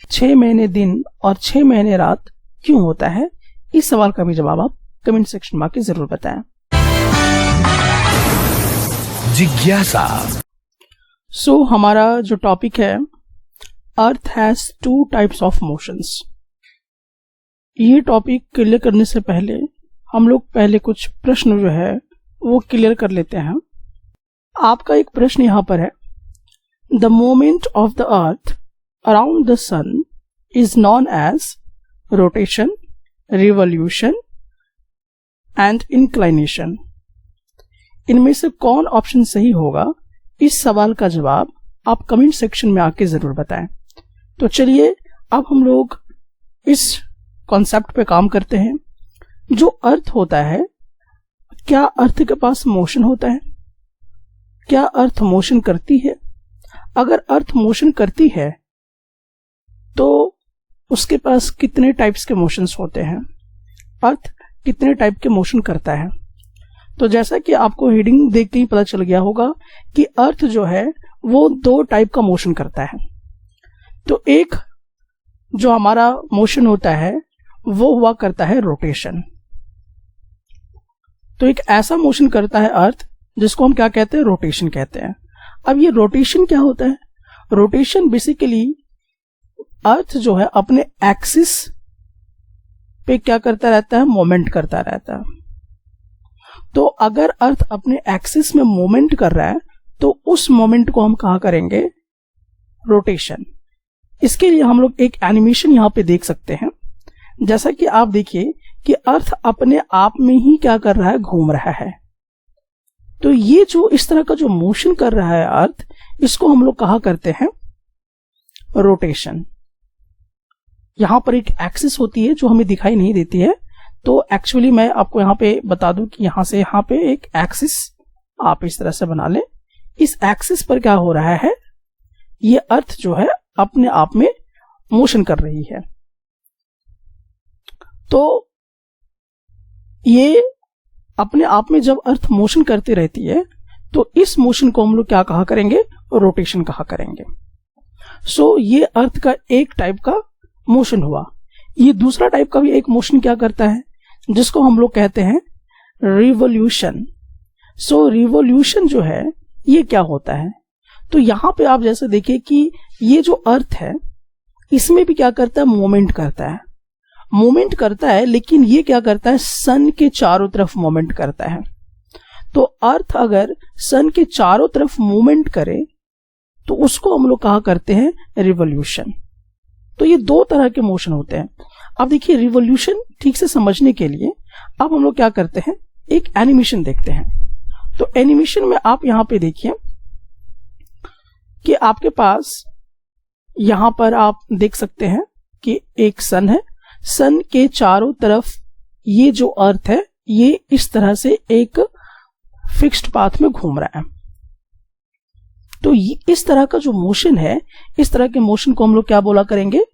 6 महीने दिन और 6 महीने रात क्यों होता है? इस सवाल का भी जवाब आप कमेंट सेक्शन में आके जरूर बताएं। जिज्ञासा। हमारा जो टॉपिक है, earth has 2 types of motions. ये टॉपिक क्लियर करने से पहले हम लोग पहले कुछ प्रश्न जो है वो क्लियर कर लेते हैं। आपका एक प्रश्न यहाँ पर है, the moment of the earth around the sun is known as rotation, revolution and inclination. इनमें से कौन ऑप्शन सही होगा? इस सवाल का जवाब आप कमेंट सेक्शन में आके जरूर बताएं। तो चलिए अब हम लोग इस कॉन्सेप्ट पे काम करते हैं। जो अर्थ होता है, क्या अर्थ के पास मोशन होता है? क्या अर्थ मोशन करती है? अगर अर्थ मोशन करती है तो उसके पास कितने टाइप्स के मोशंस होते हैं? अर्थ कितने टाइप के मोशन करता है? तो जैसा कि आपको हेडिंग देख के ही पता चल गया होगा कि अर्थ जो है वो 2 टाइप का मोशन करता है। तो एक जो हमारा मोशन होता है वो हुआ करता है रोटेशन। तो एक ऐसा मोशन करता है अर्थ जिसको हम क्या कहते हैं? रोटेशन कहते हैं। अब ये रोटेशन क्या होता है? रोटेशन बेसिकली अर्थ जो है अपने एक्सिस पे क्या करता रहता है? मोमेंट करता रहता है। तो अगर अर्थ अपने एक्सिस में मोमेंट कर रहा है तो उस मोमेंट को हम कहा करेंगे? रोटेशन। इसके लिए हम लोग एक एनिमेशन यहां पे देख सकते हैं। जैसा कि आप देखिए कि अर्थ अपने आप में ही क्या कर रहा है? घूम रहा है। तो ये जो इस तरह का जो मोशन कर रहा है अर्थ, इसको हम लोग कहा करते हैं रोटेशन। यहां पर एक एक्सिस होती है जो हमें दिखाई नहीं देती है, तो एक्चुअली मैं आपको यहां पे बता दूं कि यहां से यहां पे एक एक्सिस आप इस तरह से बना लें। इस एक्सिस पर क्या हो रहा है? ये अर्थ जो है अपने आप में मोशन कर रही है। तो ये अपने आप में जब अर्थ मोशन करती रहती है तो इस मोशन को हम लोग क्या कहा करेंगे? रोटेशन कहा करेंगे। ये अर्थ का एक टाइप का मोशन हुआ। ये दूसरा टाइप का भी एक मोशन क्या करता है, जिसको हम लोग कहते हैं रिवॉल्यूशन। रिवॉल्यूशन जो है ये क्या होता है? तो यहां पे आप जैसे देखिए कि ये जो अर्थ है इसमें भी क्या करता है? मोमेंट करता है। मोमेंट करता है, लेकिन ये क्या करता है? सन के चारों तरफ मोमेंट करता है। तो अर्थ अगर सन के चारों तरफ मूवमेंट करे तो उसको हम लोग कहा करते हैं रिवॉल्यूशन। तो ये 2 तरह के मोशन होते हैं। अब देखिए रिवॉल्यूशन ठीक से समझने के लिए अब हम लोग क्या करते हैं? एक एनिमेशन देखते हैं। तो एनिमेशन में आप यहां पे देखिए कि आपके पास यहां पर आप देख सकते हैं कि एक सन है। सन के चारों तरफ ये जो अर्थ है ये इस तरह से एक फिक्स्ड पाथ में घूम रहा है। तो इस तरह का जो मोशन है, इस तरह के मोशन को हम लोग क्या बोला करेंगे?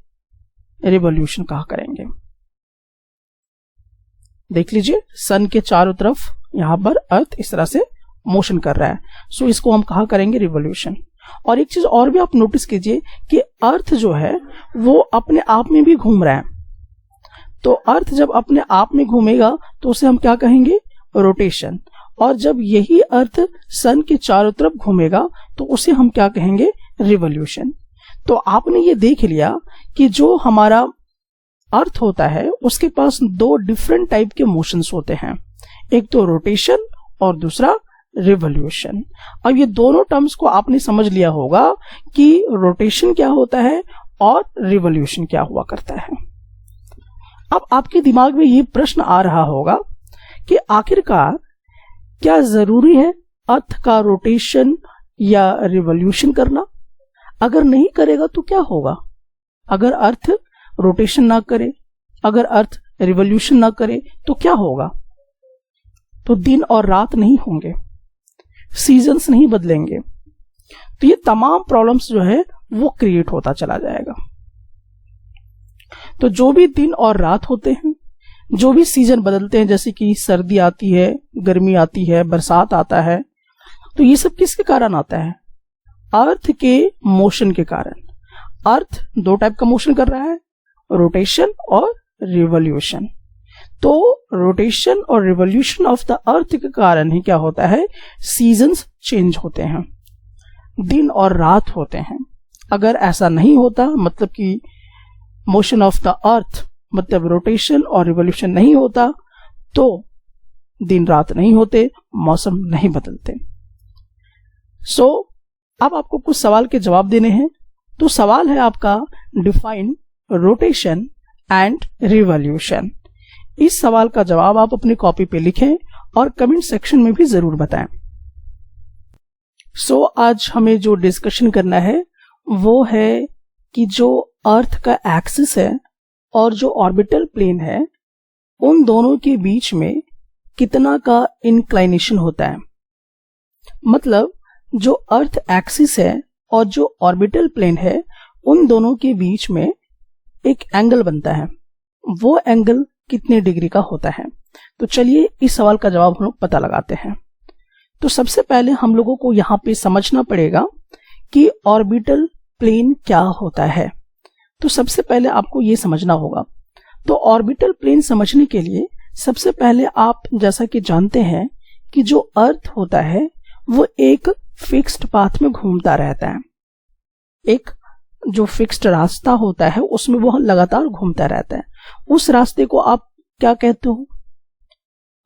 रिवॉल्यूशन कहा करेंगे। देख लीजिए, सन के चारों तरफ यहां पर अर्थ इस तरह से मोशन कर रहा है। इसको हम कहा करेंगे रिवॉल्यूशन। और एक चीज और भी आप नोटिस कीजिए कि अर्थ जो है वो अपने आप में भी घूम रहा है। तो अर्थ जब अपने आप में घूमेगा तो उसे हम क्या कहेंगे? रोटेशन। और जब यही अर्थ सन के चारों तरफ घूमेगा तो उसे हम क्या कहेंगे? रिवॉल्यूशन। तो आपने ये देख लिया कि जो हमारा अर्थ होता है उसके पास 2 डिफरेंट टाइप के मोशंस होते हैं, एक तो रोटेशन और दूसरा रिवॉल्यूशन। अब ये दोनों टर्म्स को आपने समझ लिया होगा कि रोटेशन क्या होता है और रिवॉल्यूशन क्या हुआ करता है। अब आपके दिमाग में ये प्रश्न आ रहा होगा कि आखिरकार क्या जरूरी है अर्थ का रोटेशन या रिवॉल्यूशन करना? अगर नहीं करेगा तो क्या होगा? अगर अर्थ रोटेशन ना करे, अगर अर्थ रिवॉल्यूशन ना करे तो क्या होगा? तो दिन और रात नहीं होंगे, सीजन्स नहीं बदलेंगे, तो ये तमाम प्रॉब्लम्स जो है वो क्रिएट होता चला जाएगा। तो जो भी दिन और रात होते हैं, जो भी सीजन बदलते हैं, जैसे कि सर्दी आती है, गर्मी आती है, बरसात आता है, तो ये सब किसके कारण आता है? अर्थ के मोशन के कारण। अर्थ दो टाइप का मोशन कर रहा है, रोटेशन और रिवॉल्यूशन। तो रोटेशन और रिवॉल्यूशन ऑफ द अर्थ के कारण ही क्या होता है, सीजन्स चेंज होते हैं, दिन और रात होते हैं। अगर ऐसा नहीं होता, मतलब कि मोशन ऑफ द अर्थ मतलब रोटेशन और रिवॉल्यूशन नहीं होता, तो दिन रात नहीं होते, मौसम नहीं बदलते। सो अब आपको कुछ सवाल के जवाब देने हैं। तो सवाल है आपका, डिफाइन रोटेशन एंड रिवॉल्यूशन। इस सवाल का जवाब आप अपनी कॉपी पे लिखें और कमेंट सेक्शन में भी जरूर बताएं। सो आज हमें जो डिस्कशन करना है वो है कि जो अर्थ का एक्सिस है और जो ऑर्बिटल प्लेन है, उन दोनों के बीच में कितना का इंक्लाइनेशन होता है। मतलब जो अर्थ एक्सिस है और जो ऑर्बिटल प्लेन है, उन दोनों के बीच में एक एंगल बनता है, वो एंगल कितने डिग्री का होता है। तो चलिए इस सवाल का जवाब हम लोग पता लगाते हैं। तो सबसे पहले हम लोगों को यहाँ पे समझना पड़ेगा कि ऑर्बिटल प्लेन क्या होता है। तो सबसे पहले आपको ये समझना होगा। तो ऑर्बिटल प्लेन समझने के लिए सबसे पहले आप जैसा कि जानते हैं कि जो अर्थ होता है वो एक फिक्स्ड पाथ में घूमता रहता है। एक जो फिक्स्ड रास्ता होता है उसमें वो लगातार घूमता रहता है। उस रास्ते को आप क्या कहते हो?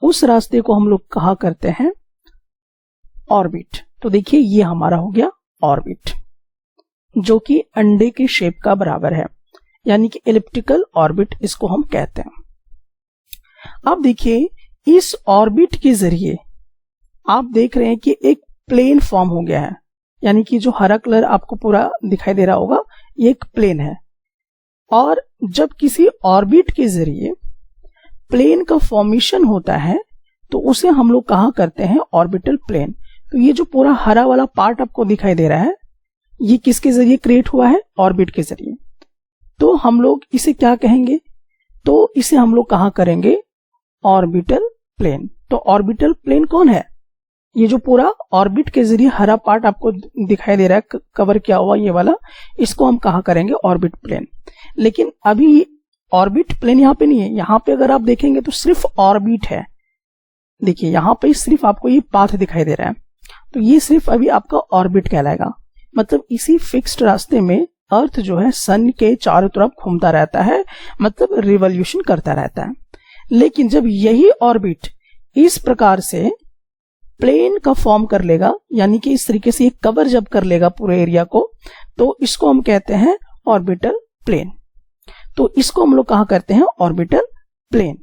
उस रास्ते को हम लोग कहा करते हैं ऑर्बिट। तो देखिए ये हमारा हो गया ऑर्बिट, जो कि अंडे के शेप का बराबर है, यानी कि एलिप्टिकल ऑर्बिट इसको हम कहते हैं। अब देखिए इस ऑर्बिट के जरिए आप देख रहे हैं कि एक प्लेन फॉर्म हो गया है, यानी कि जो हरा कलर आपको पूरा दिखाई दे रहा होगा ये एक प्लेन है। और जब किसी ऑर्बिट के जरिए प्लेन का फॉर्मेशन होता है तो उसे हम लोग कहा करते हैं ऑर्बिटल प्लेन। तो ये जो पूरा हरा वाला पार्ट आपको दिखाई दे रहा है, ये किसके जरिए क्रिएट हुआ है? ऑर्बिट के जरिए। तो हम लोग इसे क्या कहेंगे? तो इसे हम लोग कहा करेंगे ऑर्बिटल प्लेन। तो ऑर्बिटल प्लेन कौन है? ये जो पूरा ऑर्बिट के जरिए हरा पार्ट आपको दिखाई दे रहा है, कवर किया हुआ ये वाला, इसको हम कहा करेंगे ऑर्बिट प्लेन। लेकिन अभी ऑर्बिट प्लेन यहाँ पे नहीं है। यहाँ पे अगर आप देखेंगे तो सिर्फ ऑर्बिट है। देखिए यहाँ पे सिर्फ आपको ये पाथ दिखाई दे रहा है, तो ये सिर्फ अभी आपका ऑर्बिट कहलाएगा। मतलब इसी फिक्स्ड रास्ते में अर्थ जो है सन के चारों तरफ घूमता रहता है, मतलब रिवॉल्यूशन करता रहता है। लेकिन जब यही ऑर्बिट इस प्रकार से प्लेन का फॉर्म कर लेगा, यानी कि इस तरीके से ये कवर जब कर लेगा पूरे एरिया को, तो इसको हम कहते हैं ऑर्बिटल प्लेन। तो इसको हम लोग कहा करते हैं ऑर्बिटल प्लेन।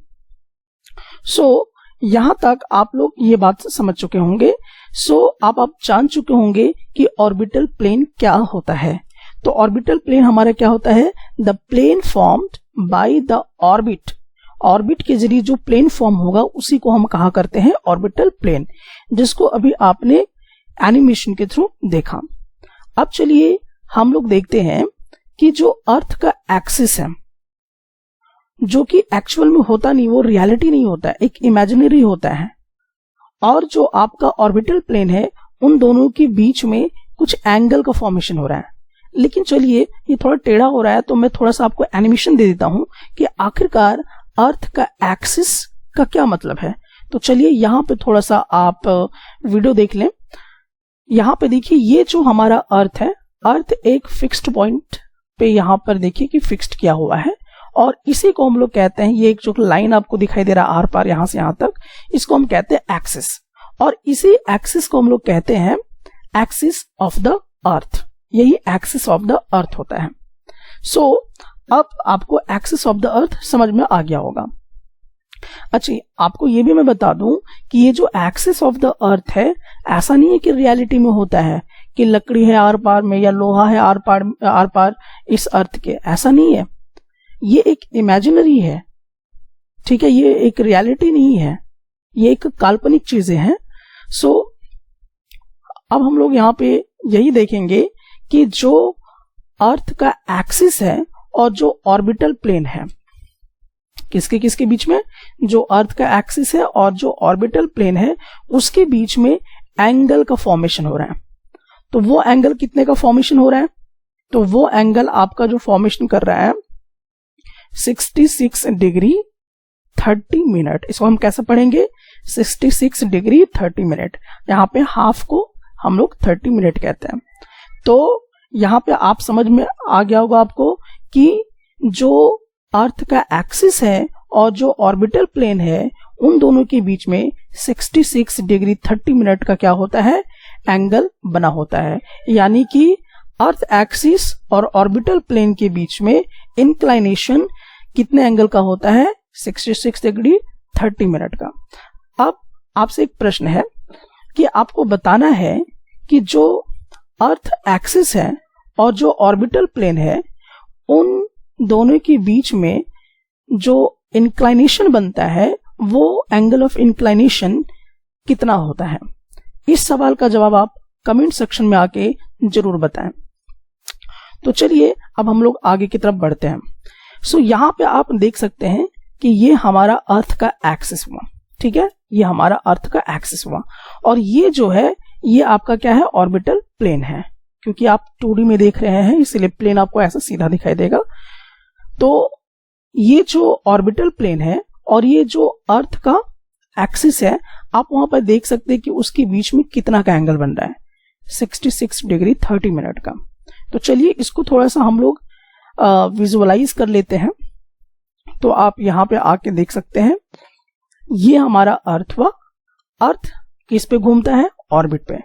सो यहां तक आप लोग ये बात समझ चुके होंगे। सो आप जान चुके होंगे कि ऑर्बिटल प्लेन क्या होता है। तो ऑर्बिटल प्लेन हमारा क्या होता है? The plane formed by the orbit. Orbit के जरिए जो प्लेन फॉर्म होगा उसी को हम कहा करते हैं ऑर्बिटल प्लेन, जिसको अभी आपने एनिमेशन के थ्रू देखा। अब चलिए हम लोग देखते हैं कि जो अर्थ का एक्सिस है, जो कि एक्चुअल में होता नहीं, वो रियलिटी नहीं होता है, एक इमेजिनरी होता है। और जो आपका ऑर्बिटल प्लेन है, उन दोनों के बीच में कुछ एंगल का फॉर्मेशन हो रहा है। लेकिन चलिए ये थोड़ा टेढ़ा हो रहा है, तो मैं थोड़ा सा आपको एनिमेशन दे देता हूं कि आखिरकार अर्थ का एक्सिस का क्या मतलब है। तो चलिए यहाँ पे थोड़ा सा आप वीडियो देख लें। यहाँ पे देखिए ये जो हमारा अर्थ है, अर्थ एक फिक्स्ड पॉइंट पे यहाँ पर देखिए कि फिक्स्ड किया हुआ है, और इसी को हम लोग कहते हैं, ये एक जो लाइन आपको दिखाई दे रहा है आर पार यहां से यहां तक, इसको हम कहते हैं एक्सिस। और इसी एक्सिस को हम लोग कहते हैं एक्सिस ऑफ द अर्थ। यही एक्सिस ऑफ द अर्थ होता है। सो अब आपको एक्सिस ऑफ द अर्थ समझ में आ गया होगा। अच्छा, आपको ये भी मैं बता दूं कि ये जो एक्सिस ऑफ द अर्थ है, ऐसा नहीं है कि रियलिटी में होता है कि लकड़ी है आर पार में या लोहा है आर पार इस अर्थ के, ऐसा नहीं है। ये एक इमेजिनरी है, ठीक है, ये एक रियलिटी नहीं है, ये एक काल्पनिक चीजें हैं। सो अब हम लोग यहाँ पे यही देखेंगे कि जो अर्थ का एक्सिस है और जो ऑर्बिटल प्लेन है, किसके किसके बीच में? जो अर्थ का एक्सिस है और जो ऑर्बिटल प्लेन है, उसके बीच में एंगल का फॉर्मेशन हो रहा है। तो वो एंगल कितने का फॉर्मेशन हो रहा है? तो वो एंगल आपका जो फॉर्मेशन कर रहा है 66 डिग्री 30 मिनट। इसको हम कैसे पढ़ेंगे? 66 डिग्री 30 मिनट। यहाँ पे हाफ को हम लोग 30 मिनट कहते हैं। तो यहाँ पे आप समझ में आ गया होगा आपको कि जो अर्थ का एक्सिस है और जो ऑर्बिटल प्लेन है, उन दोनों के बीच में 66 डिग्री 30 मिनट का क्या होता है? एंगल बना होता है। यानी कि अर्थ एक्सिस और ऑर्बिटल प्लेन के बीच में इंक्लाइनेशन कितने एंगल का होता है? 66 डिग्री 30 मिनट का। अब आपसे एक प्रश्न है कि आपको बताना है कि जो अर्थ एक्सिस है और जो ऑर्बिटल प्लेन है, उन दोनों के बीच में जो इंक्लाइनेशन बनता है वो एंगल ऑफ इंक्लाइनेशन कितना होता है? इस सवाल का जवाब आप कमेंट सेक्शन में आके जरूर बताएं। तो चलिए अब हम लोग आगे की तरफ बढ़ते हैं। सो यहाँ पे आप देख सकते हैं कि ये हमारा अर्थ का एक्सिस हुआ, ठीक है, ये हमारा अर्थ का एक्सिस हुआ, और ये जो है ये आपका क्या है? ऑर्बिटल प्लेन है। क्योंकि आप 2D में देख रहे हैं इसलिए प्लेन आपको ऐसा सीधा दिखाई देगा। तो ये जो ऑर्बिटल प्लेन है और ये जो अर्थ का एक्सिस है, आप वहां पर देख सकते हैं कि उसके बीच में कितना का एंगल बन रहा है? 66 डिग्री 30 मिनट का। तो चलिए इसको थोड़ा सा हम लोग विजुअलाइज कर लेते हैं। तो आप यहाँ पे आके देख सकते हैं, ये हमारा अर्थ हुआ। अर्थ किस पे घूमता है? ऑर्बिट पे,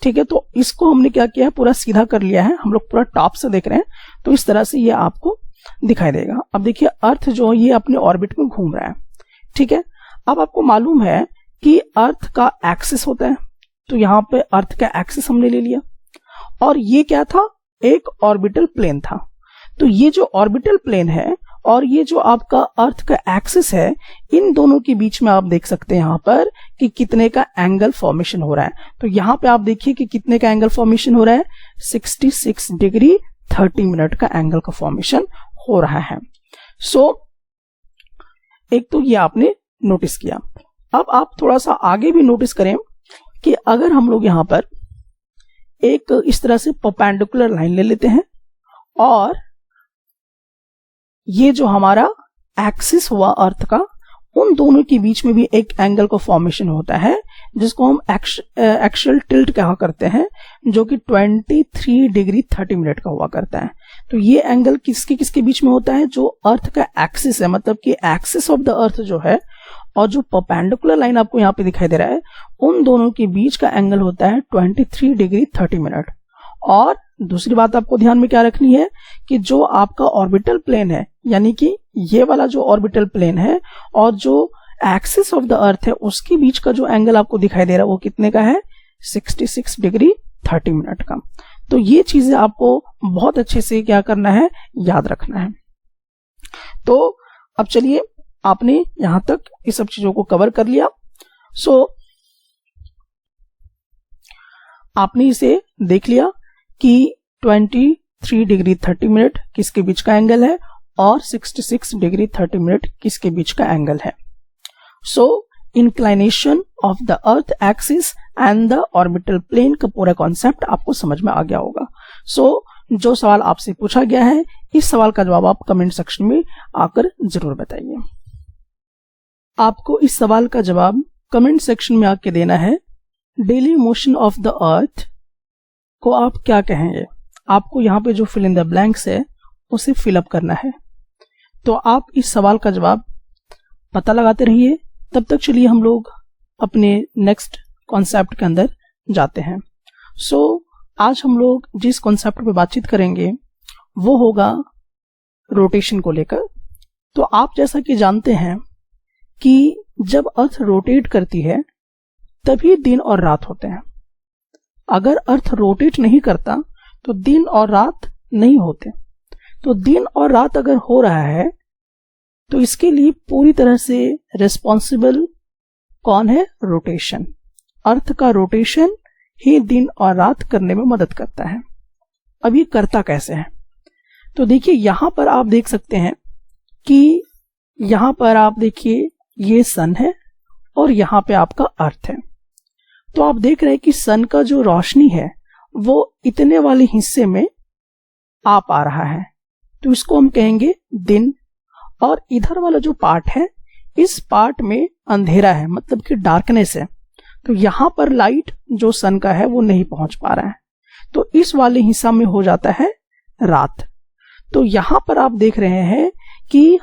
ठीक है। तो इसको हमने क्या किया है? पूरा सीधा कर लिया है। हम लोग पूरा टॉप से देख रहे हैं, तो इस तरह से ये आपको दिखाई देगा। अब देखिए अर्थ जो ये अपने ऑर्बिट में घूम रहा है, ठीक है। अब आपको मालूम है कि अर्थ का एक्सिस होता है, तो यहाँ पे अर्थ का एक्सिस हमने ले लिया, और ये क्या था? एक ऑर्बिटल प्लेन था। तो ये जो ऑर्बिटल प्लेन है और ये जो आपका अर्थ का एक्सिस है, इन दोनों के बीच में आप देख सकते हैं यहाँ पर कि कितने का एंगल फॉर्मेशन हो रहा है। तो यहाँ पे आप देखिए कि कितने का एंगल फॉर्मेशन हो रहा है? 66 डिग्री 30 मिनट का एंगल का फॉर्मेशन हो रहा है। सो एक तो ये आपने नोटिस किया। अब आप थोड़ा सा आगे भी नोटिस करें कि अगर हम लोग यहाँ पर एक इस तरह से परपेंडिकुलर लाइन ले लेते हैं और ये जो हमारा एक्सिस हुआ अर्थ का, उन दोनों के बीच में भी एक एंगल का फॉर्मेशन होता है जिसको हम एक्सियल टिल्ट कहा करते हैं, जो कि 23 डिग्री 30 मिनट का हुआ करता है। तो ये एंगल किसके किसके बीच में होता है? जो अर्थ का एक्सिस है, मतलब कि एक्सिस ऑफ द अर्थ जो है, और जो परपेंडिकुलर लाइन आपको यहाँ पे दिखाई दे रहा है, उन दोनों के बीच का एंगल होता है 23 डिग्री 30 मिनट। और दूसरी बात आपको ध्यान में क्या रखनी है कि जो आपका ऑर्बिटल प्लेन है, यानी कि ये वाला जो ऑर्बिटल प्लेन है और जो एक्सिस ऑफ द अर्थ है, उसके बीच का जो एंगल आपको दिखाई दे रहा है वो कितने का है? 66 डिग्री 30 मिनट का। तो ये चीजें आपको बहुत अच्छे से क्या करना है? याद रखना है। तो अब चलिए, आपने यहां तक इस सब चीजों को कवर कर लिया। सो आपने इसे देख लिया कि 23 डिग्री 30 मिनट किसके बीच का एंगल है और 66 डिग्री 30 मिनट किसके बीच का एंगल है। So inclination of the earth axis and the orbital plane का पूरा कॉन्सेप्ट आपको समझ में आ गया होगा। सो जो सवाल आपसे पूछा गया है, इस सवाल का जवाब आप कमेंट सेक्शन में आकर जरूर बताइए। आपको इस सवाल का जवाब कमेंट सेक्शन में आके देना है। डेली मोशन ऑफ द अर्थ को आप क्या कहेंगे? आपको यहाँ पे जो फिल इन द ब्लैंक्स है उसे फिलअप करना है। तो आप इस सवाल का जवाब पता लगाते रहिए। तब तक चलिए हम लोग अपने नेक्स्ट कॉन्सेप्ट के अंदर जाते हैं। सो आज हम लोग जिस कॉन्सेप्ट पे बातचीत करेंगे वो होगा रोटेशन को लेकर। तो आप जैसा कि जानते हैं कि जब अर्थ रोटेट करती है तभी दिन और रात होते हैं। अगर अर्थ रोटेट नहीं करता तो दिन और रात नहीं होते। तो दिन और रात अगर हो रहा है तो इसके लिए पूरी तरह से रिस्पॉन्सिबल कौन है? रोटेशन। अर्थ का रोटेशन ही दिन और रात करने में मदद करता है। अब ये करता कैसे है? तो देखिए यहां पर आप देख सकते हैं कि यहां पर आप देखिए ये सन है और यहां पे आपका अर्थ है। तो आप देख रहे हैं कि सन का जो रोशनी है वो इतने वाले हिस्से में आप आ रहा है, तो इसको हम कहेंगे दिन। और इधर वाला जो पार्ट है, इस पार्ट में अंधेरा है, मतलब कि डार्कनेस है, तो यहां पर लाइट जो सन का है वो नहीं पहुंच पा रहा है, तो इस वाले हिस्सा में हो जाता है रात। तो यहां पर आप देख रहे हैं कि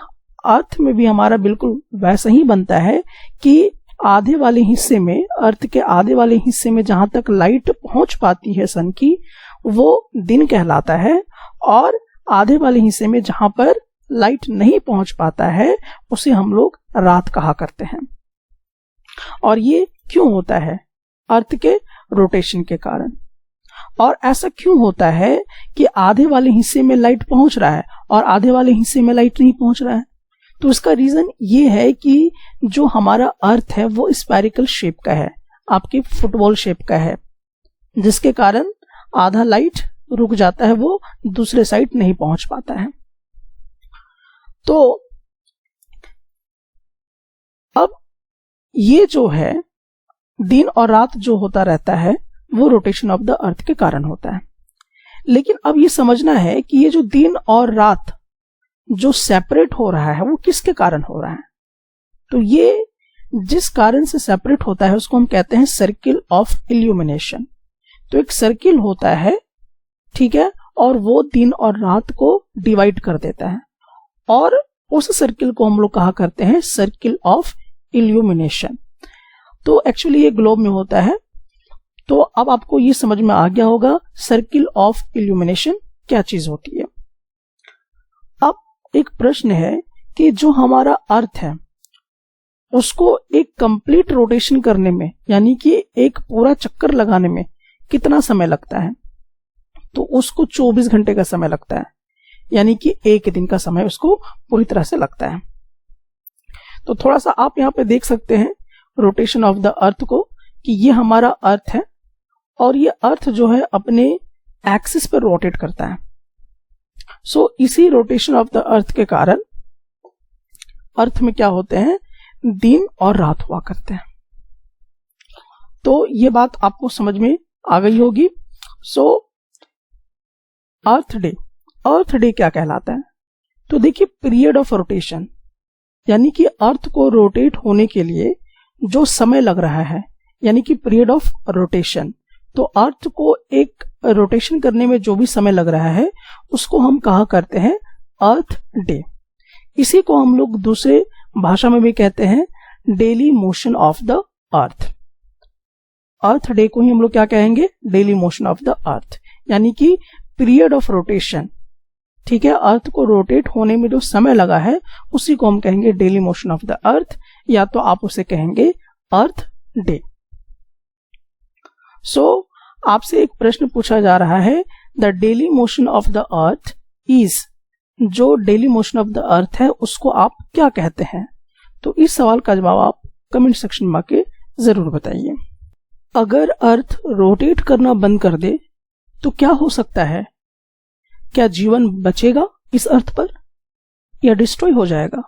अर्थ में भी हमारा बिल्कुल वैसा ही बनता है कि आधे वाले हिस्से में, अर्थ के आधे वाले हिस्से में जहां तक लाइट पहुंच पाती है सन की, वो दिन कहलाता है, और आधे वाले हिस्से में जहां पर लाइट नहीं पहुंच पाता है उसे हम लोग रात कहा करते हैं। और ये क्यों होता है? अर्थ के रोटेशन के कारण। और ऐसा क्यों होता है कि आधे वाले हिस्से में लाइट पहुंच रहा है और आधे वाले हिस्से में लाइट नहीं पहुंच रहा है? तो इसका रीजन ये है कि जो हमारा अर्थ है वो स्फेरिकल शेप का है, आपके फुटबॉल शेप का है, जिसके कारण आधा लाइट रुक जाता है, वो दूसरे साइड नहीं पहुंच पाता है। तो अब ये जो है दिन और रात जो होता रहता है वो रोटेशन ऑफ द अर्थ के कारण होता है। लेकिन अब ये समझना है कि ये जो दिन और रात जो सेपरेट हो रहा है वो किसके कारण हो रहा है? तो ये जिस कारण से सेपरेट होता है उसको हम कहते हैं सर्किल ऑफ इल्यूमिनेशन। तो एक सर्किल होता है, ठीक है, और वो दिन और रात को डिवाइड कर देता है, और उस सर्किल को हम लोग कहा करते हैं सर्किल ऑफ इल्यूमिनेशन। तो एक्चुअली ये ग्लोब में होता है। तो अब आपको ये समझ में आ गया होगा सर्किल ऑफ इल्यूमिनेशन क्या चीज होती है। अब एक प्रश्न है कि जो हमारा अर्थ है उसको एक कंप्लीट रोटेशन करने में, यानी कि एक पूरा चक्कर लगाने में कितना समय लगता है? तो उसको 24 घंटे का समय लगता है, यानी कि एक दिन का समय उसको पूरी तरह से लगता है। तो थोड़ा सा आप यहाँ पे देख सकते हैं रोटेशन ऑफ द अर्थ को, कि ये हमारा अर्थ है और ये अर्थ जो है अपने एक्सिस पर रोटेट करता है। सो इसी रोटेशन ऑफ द अर्थ के कारण अर्थ में क्या होते हैं, दिन और रात हुआ करते हैं। तो ये बात आपको समझ में आ गई होगी। सो अर्थ डे क्या कहलाता है? तो देखिए पीरियड ऑफ रोटेशन, यानी कि अर्थ को रोटेट होने के लिए जो समय लग रहा है, यानी कि पीरियड ऑफ रोटेशन। तो अर्थ को एक रोटेशन करने में जो भी समय लग रहा है उसको हम कहा करते हैं अर्थ डे। इसी को हम लोग दूसरे भाषा में भी कहते हैं daily motion of the earth. Earth day को ही हम लोग क्या कहेंगे, डेली मोशन ऑफ द अर्थ, यानी कि पीरियड ऑफ रोटेशन। ठीक है, अर्थ को रोटेट होने में जो समय लगा है उसी को हम कहेंगे डेली मोशन ऑफ द अर्थ, या तो आप उसे कहेंगे अर्थ डे। सो आपसे एक प्रश्न पूछा जा रहा है, the daily motion of the earth is, जो daily motion of the earth है उसको आप क्या कहते हैं? तो इस सवाल का जवाब आप कमेंट सेक्शन में आके जरूर बताइए। अगर अर्थ रोटेट करना बंद कर दे तो क्या हो सकता है? क्या जीवन बचेगा इस अर्थ पर या डिस्ट्रॉय हो जाएगा?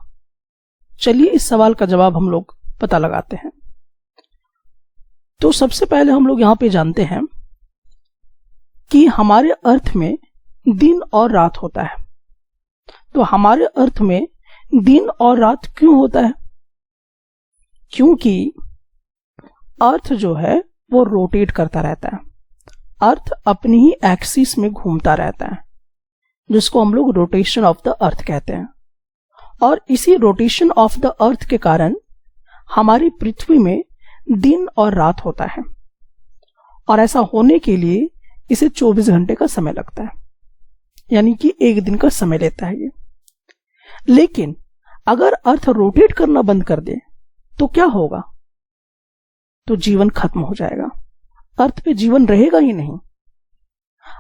चलिए इस सवाल का जवाब हम लोग पता लगाते हैं। तो सबसे पहले हम लोग यहां पे जानते हैं कि हमारे अर्थ में दिन और रात होता है। तो हमारे अर्थ में दिन और रात क्यों होता है? क्योंकि अर्थ जो है वो रोटेट करता रहता है। अर्थ अपनी ही एक्सिस में घूमता रहता है, जिसको हम लोग रोटेशन ऑफ द अर्थ कहते हैं। और इसी रोटेशन ऑफ द अर्थ के कारण हमारी पृथ्वी में दिन और रात होता है, और ऐसा होने के लिए इसे 24 घंटे का समय लगता है, यानी कि एक दिन का समय लेता है ये। लेकिन अगर अर्थ रोटेट करना बंद कर दे तो क्या होगा? तो जीवन खत्म हो जाएगा, अर्थ पे जीवन रहेगा ही नहीं।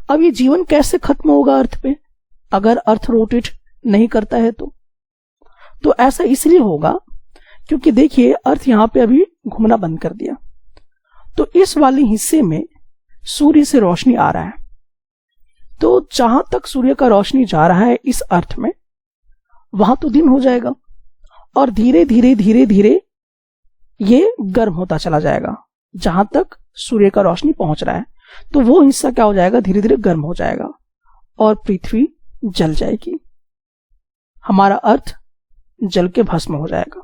अब ये जीवन कैसे खत्म होगा अर्थ पे, अगर अर्थ रोटेट नहीं करता है? तो ऐसा इसलिए होगा क्योंकि देखिए अर्थ यहां पे अभी घूमना बंद कर दिया, तो इस वाले हिस्से में सूर्य से रोशनी आ रहा है। तो जहां तक सूर्य का रोशनी जा रहा है इस अर्थ में, वहां तो दिन हो जाएगा, और धीरे धीरे धीरे धीरे ये गर्म होता चला जाएगा जहां तक सूर्य का रोशनी पहुंच रहा है। तो वो हिस्सा क्या हो जाएगा, धीरे धीरे गर्म हो जाएगा, और पृथ्वी जल जाएगी, हमारा अर्थ जल के भस्म हो जाएगा।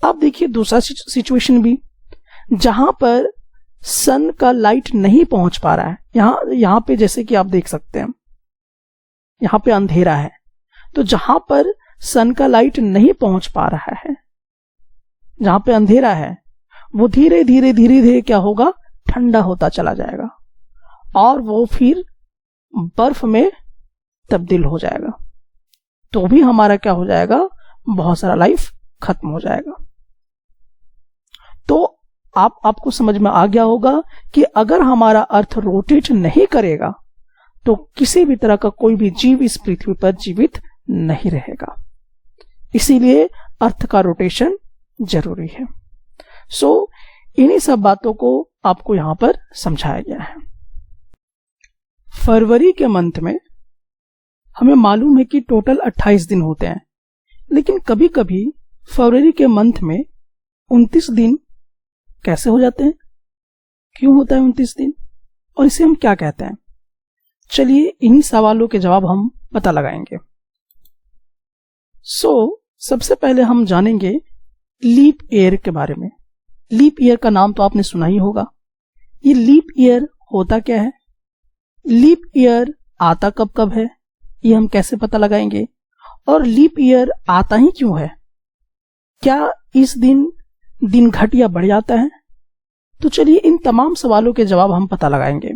अब देखिए दूसरा सिचुएशन भी, जहां पर सन का लाइट नहीं पहुंच पा रहा है। यहां पे जैसे कि आप देख सकते हैं, यहां पे अंधेरा है, तो जहां पर सन का लाइट नहीं पहुंच पा रहा है, जहां पे अंधेरा है, वो धीरे धीरे क्या होगा, ठंडा होता चला जाएगा और वो फिर बर्फ में तब्दील हो जाएगा। तो भी हमारा क्या हो जाएगा, बहुत सारा लाइफ खत्म हो जाएगा। तो आपको समझ में आ गया होगा कि अगर हमारा अर्थ रोटेट नहीं करेगा तो किसी भी तरह का कोई भी जीव इस पृथ्वी पर जीवित नहीं रहेगा। इसीलिए अर्थ का रोटेशन जरूरी है। सो इन्हीं सब बातों को आपको यहां पर समझाया गया है। फरवरी के मंथ में हमें मालूम है कि टोटल 28 दिन होते हैं, लेकिन कभी कभी फरवरी के मंथ में 29 दिन कैसे हो जाते हैं, क्यों होता है 29 दिन, और इसे हम क्या कहते हैं? चलिए इन्हीं सवालों के जवाब हम पता लगाएंगे। सबसे पहले हम जानेंगे लीप ईयर के बारे में। लीप ईयर का नाम तो आपने सुना ही होगा। ये लीप ईयर होता क्या है, लीप ईयर आता कब कब है, ये हम कैसे पता लगाएंगे, और लीप ईयर आता ही क्यों है, क्या इस दिन घट या बढ़ जाता है? तो चलिए इन तमाम सवालों के जवाब हम पता लगाएंगे।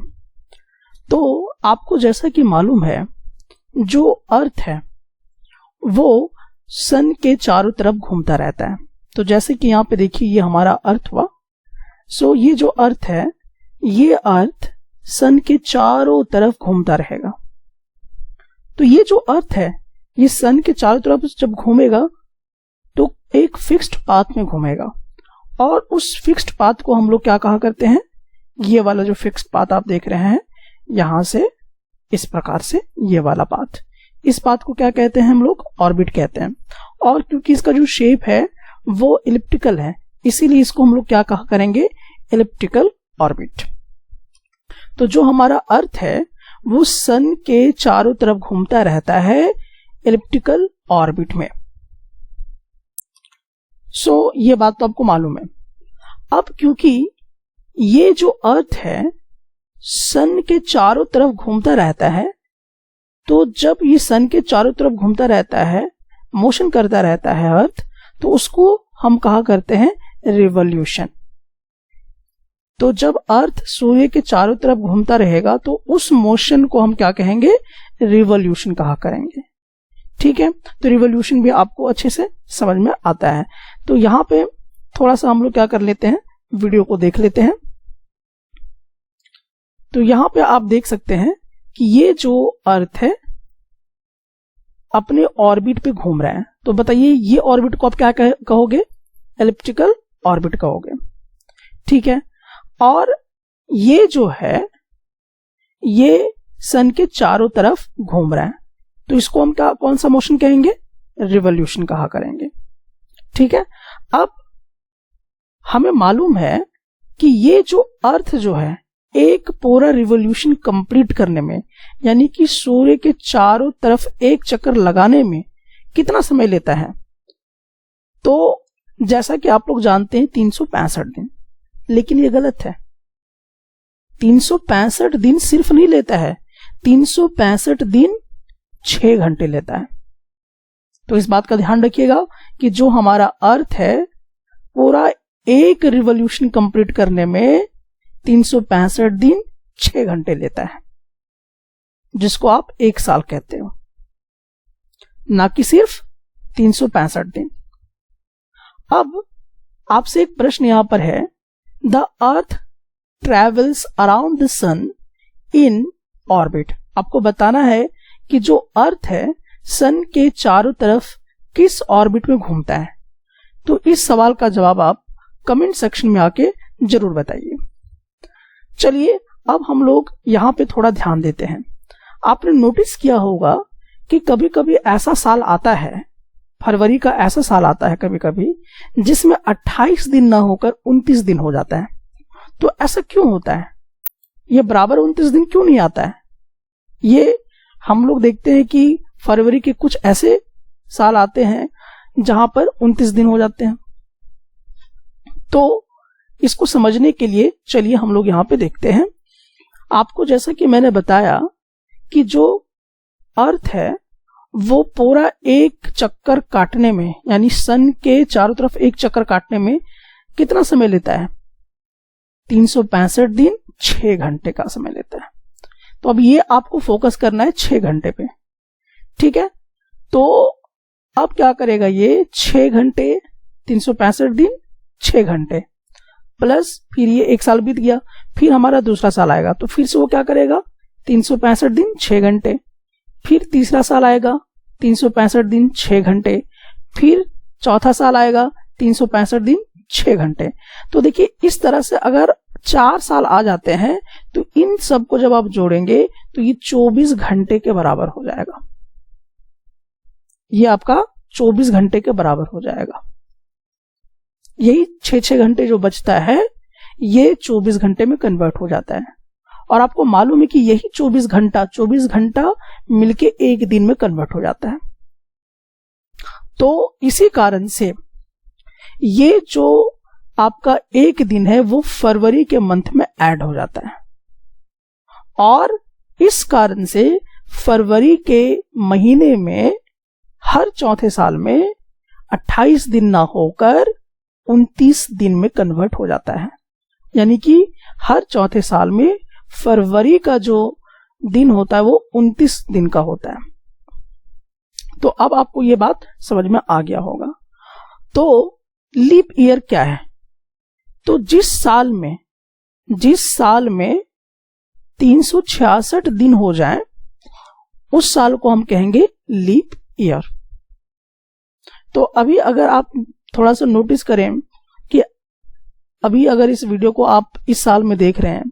तो आपको जैसा कि मालूम है, जो अर्थ है वो सन के चारों तरफ घूमता रहता है। तो जैसे कि यहाँ पे देखिए, ये हमारा अर्थ हुआ। ये जो अर्थ है, ये अर्थ सन के चारों तरफ घूमता रहेगा। तो ये जो अर्थ है, ये सन के चारों तरफ जब घूमेगा तो एक फिक्स्ड पाथ में घूमेगा, और उस फिक्स्ड पाथ को हम लोग क्या कहा करते हैं, ये वाला जो फिक्स्ड पाथ आप देख रहे हैं, यहां से इस प्रकार से ये वाला पाथ, इस पाथ को क्या कहते हैं हम लोग, ऑर्बिट कहते हैं। और क्योंकि इसका जो शेप है वो इलिप्टिकल है, इसीलिए इसको हम लोग क्या कहा करेंगे, इलिप्टिकल ऑर्बिट। तो जो हमारा अर्थ है वो सन के चारों तरफ घूमता रहता है इलिप्टिकल ऑर्बिट में। ये बात तो आपको मालूम है। अब क्योंकि ये जो अर्थ है सन के चारों तरफ घूमता रहता है, तो जब ये सन के चारों तरफ घूमता रहता है, मोशन करता रहता है अर्थ, तो उसको हम कहा करते हैं रिवॉल्यूशन। तो जब अर्थ सूर्य के चारों तरफ घूमता रहेगा तो उस मोशन को हम क्या कहेंगे, रिवॉल्यूशन कहा करेंगे। ठीक है, तो रिवॉल्यूशन भी आपको अच्छे से समझ में आता है। तो यहां पे थोड़ा सा हम लोग क्या कर लेते हैं, वीडियो को देख लेते हैं। तो यहां पे आप देख सकते हैं कि ये जो अर्थ है अपने ऑर्बिट पे घूम रहा है। तो बताइए ये ऑर्बिट को आप क्या कहोगे, एलिप्टिकल ऑर्बिट कहोगे। ठीक है, और ये जो है ये सन के चारों तरफ घूम रहा है, तो इसको हम क्या, कौन सा मोशन कहेंगे, रिवॉल्यूशन कहा करेंगे। ठीक है, अब हमें मालूम है कि ये जो अर्थ जो है एक पूरा रिवॉल्यूशन कंप्लीट करने में, यानी कि सूर्य के चारों तरफ एक चक्कर लगाने में कितना समय लेता है। तो जैसा कि आप लोग जानते हैं 365 दिन, लेकिन ये गलत है। 365 दिन सिर्फ नहीं लेता है, 365 दिन 6 घंटे लेता है। तो इस बात का ध्यान रखिएगा कि जो हमारा अर्थ है पूरा एक रिवॉल्यूशन कंप्लीट करने में 365 दिन 6 घंटे लेता है, जिसको आप 1 साल कहते हो, ना कि सिर्फ 365 दिन। अब आपसे एक प्रश्न यहां पर है, the earth travels around the sun in orbit. आपको बताना है कि जो अर्थ है सन के चारों तरफ किस ऑर्बिट में घूमता है। तो इस सवाल का जवाब आप कमेंट सेक्शन में आके जरूर बताइए। चलिए अब हम लोग यहां पे थोड़ा ध्यान देते हैं। आपने नोटिस किया होगा कि कभी कभी ऐसा साल आता है, फरवरी का ऐसा साल आता है कभी कभी, जिसमें 28 दिन ना होकर 29 दिन हो जाता है। तो ऐसा क्यों होता है, ये बराबर 29 दिन क्यों नहीं आता है? ये हम लोग देखते हैं कि फरवरी के कुछ ऐसे साल आते हैं जहां पर 29 दिन हो जाते हैं। तो इसको समझने के लिए चलिए हम लोग यहां पे देखते हैं। आपको जैसा कि मैंने बताया कि जो अर्थ है वो पूरा एक चक्कर काटने में, यानी सन के चारों तरफ एक चक्कर काटने में कितना समय लेता है? 365 दिन 6 घंटे का समय लेता है। तो अब ये आपको फोकस करना है 6 घंटे पे, ठीक है। तो अब क्या करेगा ये 6 घंटे, 365 दिन 6 घंटे प्लस फिर ये एक साल बीत गया, फिर हमारा दूसरा साल आएगा तो फिर से वो क्या करेगा 365 दिन 6 घंटे, फिर तीसरा साल आएगा 365 दिन 6 घंटे, फिर चौथा साल आएगा 365 दिन 6 घंटे। तो देखिए इस तरह से अगर 4 साल आ जाते हैं तो इन सब को जब आप जोड़ेंगे तो ये 24 घंटे के बराबर हो जाएगा। ये आपका 24 घंटे के बराबर हो जाएगा। यही 6-6 घंटे जो बचता है ये 24 घंटे में कन्वर्ट हो जाता है। और आपको मालूम है कि यही 24 घंटा मिलके एक दिन में कन्वर्ट हो जाता है। तो इसी कारण से ये जो आपका एक दिन है वो फरवरी के मंथ में ऐड हो जाता है, और इस कारण से फरवरी के महीने में हर चौथे साल में 28 दिन ना होकर 29 दिन में कन्वर्ट हो जाता है। यानी कि हर चौथे साल में फरवरी का जो दिन होता है वो 29 दिन का होता है। तो अब आपको ये बात समझ में आ गया होगा। तो लीप ईयर क्या है? तो जिस साल में 366 दिन हो जाए उस साल को हम कहेंगे लीप ईयर। तो अभी अगर आप थोड़ा सा नोटिस करें कि अभी अगर इस वीडियो को आप इस साल में देख रहे हैं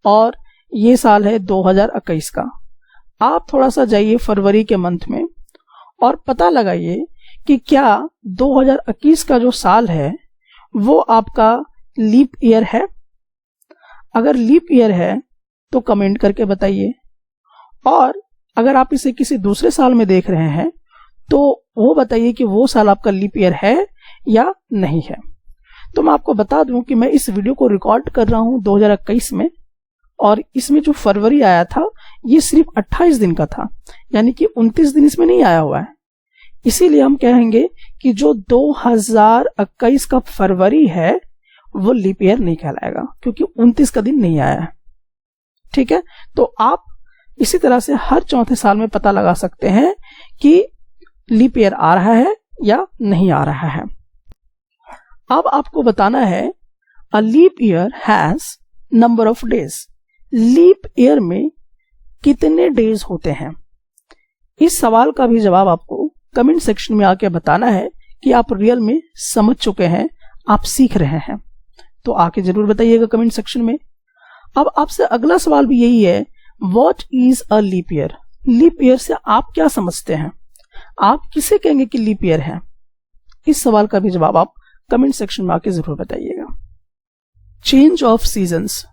और ये साल है 2021 का, आप थोड़ा सा जाइए फरवरी के मंथ में और पता लगाइए कि क्या 2021 का जो साल है वो आपका लीप ईयर है। अगर लीप ईयर है तो कमेंट करके बताइए, और अगर आप इसे किसी दूसरे साल में देख रहे हैं तो वो बताइए कि वो साल आपका लीप ईयर है या नहीं है। तो मैं आपको बता दूं कि मैं इस वीडियो को रिकॉर्ड कर रहा हूं 2021 में, और इसमें जो फरवरी आया था ये सिर्फ 28 दिन का था, यानी कि 29 दिन इसमें नहीं आया हुआ है। इसीलिए हम कहेंगे कि जो 2021 का फरवरी है वो लीप ईयर नहीं कहलाएगा, क्योंकि 29 का दिन नहीं आया है। ठीक है, तो आप इसी तरह से हर चौथे साल में पता लगा सकते हैं कि लीप ईयर आ रहा है या नहीं आ रहा है। अब आपको बताना है a leap year has number of days. Leap year में कितने डेज होते हैं? इस सवाल का भी जवाब आपको कमेंट सेक्शन में आके बताना है कि आप रियल में समझ चुके हैं, आप सीख रहे हैं। तो आके जरूर बताइएगा कमेंट सेक्शन में। अब आपसे अगला सवाल भी यही है, what is a leap year? Leap year से आप क्या समझते हैं? आप किसे कहेंगे कि लीप ईयर है? इस सवाल का भी जवाब आप कमेंट सेक्शन में आके जरूर बताइएगा। चेंज ऑफ सीजन्स,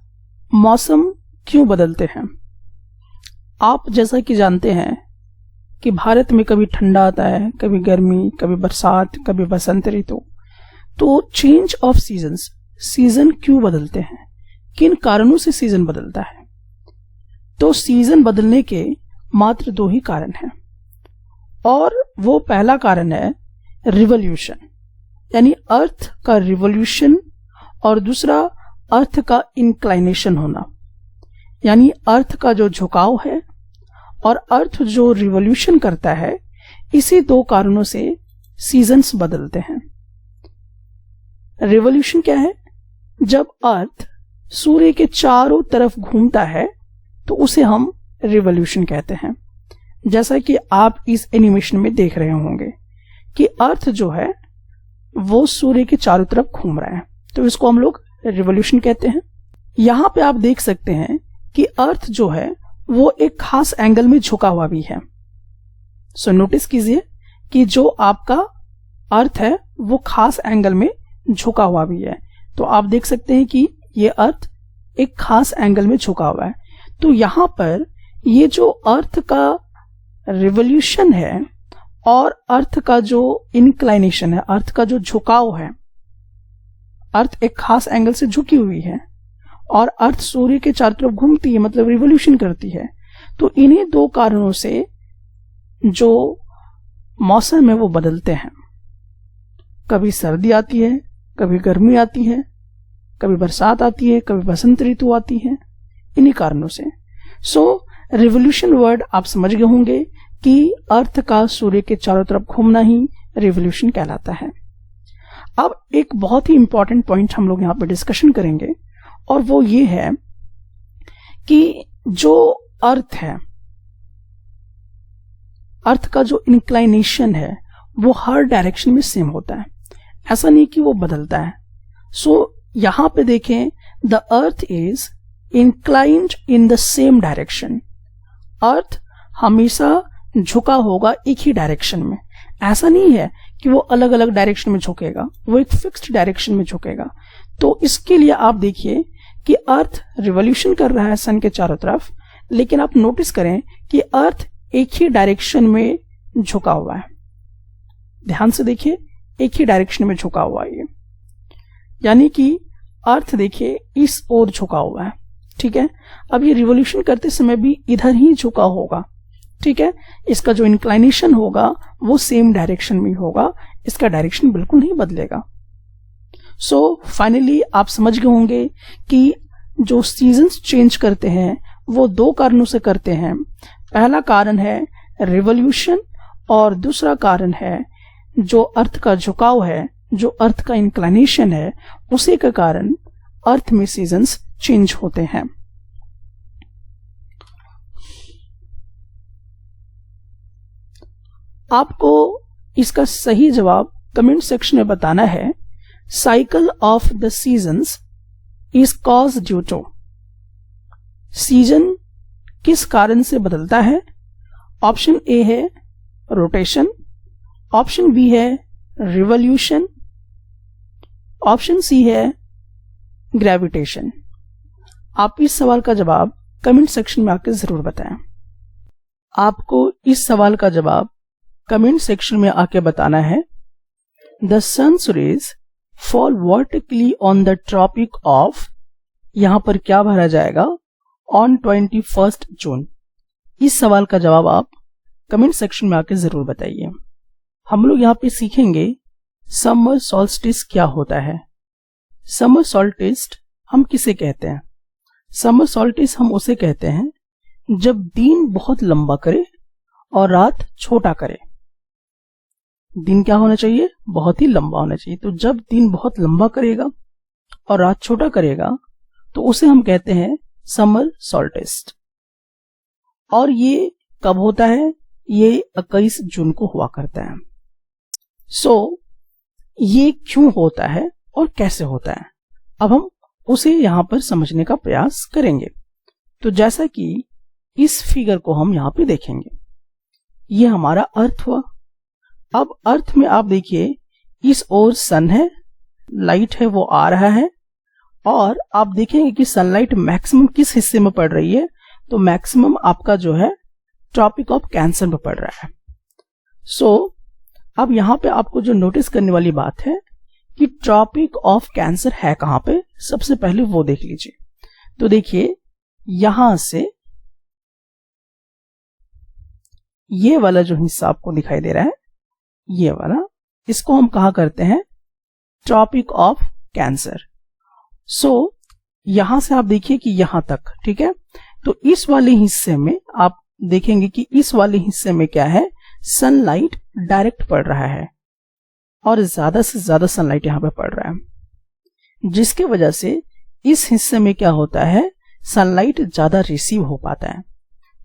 मौसम क्यों बदलते हैं? आप जैसा कि जानते हैं कि भारत में कभी ठंडा आता है, कभी गर्मी, कभी बरसात, कभी बसंत ऋतु। तो चेंज ऑफ सीजन्स, सीजन क्यों बदलते हैं? किन कारणों से सीजन बदलता है? तो सीजन बदलने के मात्र 2 ही कारण हैं, और वो पहला कारण है रिवॉल्यूशन, यानी अर्थ का रिवॉल्यूशन, और दूसरा अर्थ का इंक्लाइनेशन होना, यानी अर्थ का जो झुकाव है और अर्थ जो रिवॉल्यूशन करता है। इसी 2 कारणों से सीजन्स बदलते हैं। रिवॉल्यूशन क्या है? जब अर्थ सूर्य के चारों तरफ घूमता है तो उसे हम रिवॉल्यूशन कहते हैं। जैसा कि आप इस एनिमेशन में देख रहे होंगे कि अर्थ जो है वो सूर्य के चारों तरफ घूम रहा है, तो इसको हम लोग रिवॉल्यूशन कहते हैं। यहां पे आप देख सकते हैं कि अर्थ जो है वो एक खास एंगल में झुका हुआ भी है। सो नोटिस कीजिए कि जो आपका अर्थ है वो खास एंगल में झुका हुआ भी है। तो आप देख सकते हैं कि ये अर्थ एक खास एंगल में झुका हुआ है। तो यहां पर ये जो अर्थ का रिवॉल्यूशन है और अर्थ का जो इंक्लाइनेशन है, अर्थ का जो झुकाव है, अर्थ एक खास एंगल से झुकी हुई है और अर्थ सूर्य के चारों तरफ घूमती है, मतलब रिवॉल्यूशन करती है। तो इन्हीं दो कारणों से जो मौसम है वो बदलते हैं। कभी सर्दी आती है, कभी गर्मी आती है, कभी बरसात आती है, कभी बसंत ऋतु आती है, इन्हीं कारणों से। सो रिवॉल्यूशन वर्ड आप समझ गए होंगे कि अर्थ का सूर्य के चारों तरफ घूमना ही रिवॉल्यूशन कहलाता है। अब एक बहुत ही इंपॉर्टेंट पॉइंट हम लोग यहां पे डिस्कशन करेंगे और वो ये है कि जो अर्थ है, अर्थ का जो इंक्लाइनेशन है वो हर डायरेक्शन में सेम होता है, ऐसा नहीं कि वो बदलता है। सो यहां पे देखें, the earth is inclined in the same direction. Earth हमेशा झुका होगा एक ही डायरेक्शन में, ऐसा नहीं है कि वो अलग अलग डायरेक्शन में झुकेगा, वो एक फिक्स्ड डायरेक्शन में झुकेगा। तो इसके लिए आप देखिए कि अर्थ रिवॉल्यूशन कर रहा है सन के चारों तरफ, लेकिन आप नोटिस करें कि अर्थ एक ही डायरेक्शन में झुका हुआ है। ध्यान से देखिए, एक ही डायरेक्शन में झुका हुआ है ये, यानी कि अर्थ देखिए इस ओर झुका हुआ है, ठीक है। अब ये रिवॉल्यूशन करते समय भी इधर ही झुका होगा, ठीक है। इसका जो इंक्लाइनेशन होगा वो सेम डायरेक्शन में होगा, इसका डायरेक्शन बिल्कुल नहीं बदलेगा। सो फाइनली आप समझ गए होंगे कि जो सीजन्स चेंज करते हैं वो दो कारणों से करते हैं। पहला कारण है रिवॉल्यूशन और दूसरा कारण है जो अर्थ का झुकाव है, जो अर्थ का इंक्लाइनेशन है, उसी के कारण अर्थ में सीजन्स चेंज होते हैं। आपको इसका सही जवाब कमेंट सेक्शन में बताना है। Cycle of the seasons is cause due to, season किस कारण से बदलता है? ऑप्शन ए है रोटेशन, ऑप्शन बी है रिवॉल्यूशन, ऑप्शन सी है ग्रेविटेशन। आप इस सवाल का जवाब कमेंट सेक्शन में आकर जरूर बताएं। आपको इस सवाल का जवाब कमेंट सेक्शन में आके बताना है। The sun's rays fall vertically on the tropic of, यहां पर क्या भरा जाएगा? On 21 June. इस सवाल का जवाब आप कमेंट सेक्शन में आके जरूर बताइए। हम लोग यहाँ पे सीखेंगे समर सॉल्स्टिस क्या होता है। समर सॉल्स्टिस हम किसे कहते हैं? समर सॉल्स्टिस हम उसे कहते हैं जब दिन बहुत लंबा करे और रात छोटा करे। दिन क्या होना चाहिए? बहुत ही लंबा होना चाहिए। तो जब दिन बहुत लंबा करेगा और रात छोटा करेगा तो उसे हम कहते हैं समर सॉल्स्टिस। और ये कब होता है? ये 21 जून को हुआ करता है। सो ये क्यों होता है और कैसे होता है, अब हम उसे यहां पर समझने का प्रयास करेंगे। तो जैसा कि इस फिगर को हम यहां पे देखेंगे, ये हमारा अर्थ हुआ। अब अर्थ में आप देखिए इस ओर सन है, लाइट है वो आ रहा है, और आप देखेंगे कि सनलाइट मैक्सिमम किस हिस्से में पड़ रही है? तो मैक्सिमम आपका जो है ट्रॉपिक ऑफ कैंसर में पड़ रहा है। सो अब यहां पे आपको जो नोटिस करने वाली बात है कि ट्रॉपिक ऑफ कैंसर है कहां पे, सबसे पहले वो देख लीजिए। तो देखिए यहां से ये वाला जो हिस्सा आपको दिखाई दे रहा है, ये वाला, इसको हम कहा करते हैं ट्रॉपिक ऑफ कैंसर। सो यहां से आप देखिए कि यहां तक, ठीक है। तो इस वाले हिस्से में आप देखेंगे कि इस वाले हिस्से में क्या है, सनलाइट डायरेक्ट पड़ रहा है और ज्यादा से ज्यादा सनलाइट यहां पे पड़ रहा है, जिसकी वजह से इस हिस्से में क्या होता है, सनलाइट ज्यादा रिसीव हो पाता है।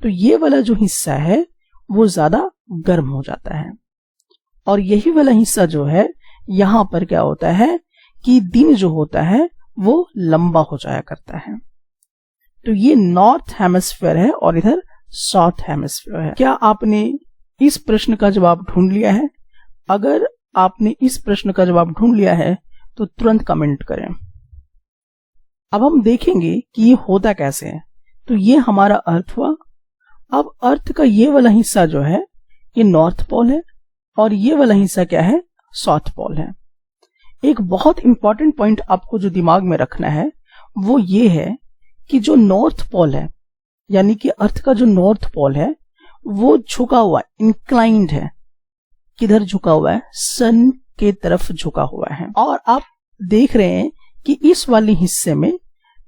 तो ये वाला जो हिस्सा है वो ज्यादा गर्म हो जाता है, और यही वाला हिस्सा जो है यहां पर क्या होता है कि दिन जो होता है वो लंबा हो जाया करता है। तो ये नॉर्थ हेमिस्फीयर है और इधर साउथ हेमिस्फीयर है। क्या आपने इस प्रश्न का जवाब ढूंढ लिया है? अगर आपने इस प्रश्न का जवाब ढूंढ लिया है तो तुरंत कमेंट करें। अब हम देखेंगे कि ये होता कैसे है। तो ये हमारा अर्थ हुआ अब अर्थ का ये वाला हिस्सा जो है ये नॉर्थ पोल है और ये वाला हिस्सा क्या है, साउथ पोल है। एक बहुत इंपॉर्टेंट पॉइंट आपको जो दिमाग में रखना है वो ये है कि जो नॉर्थ पोल है यानी कि अर्थ का जो नॉर्थ पोल है वो झुका हुआ, इंक्लाइंड है। किधर झुका हुआ है, सन के तरफ झुका हुआ है। और आप देख रहे हैं कि इस वाले हिस्से में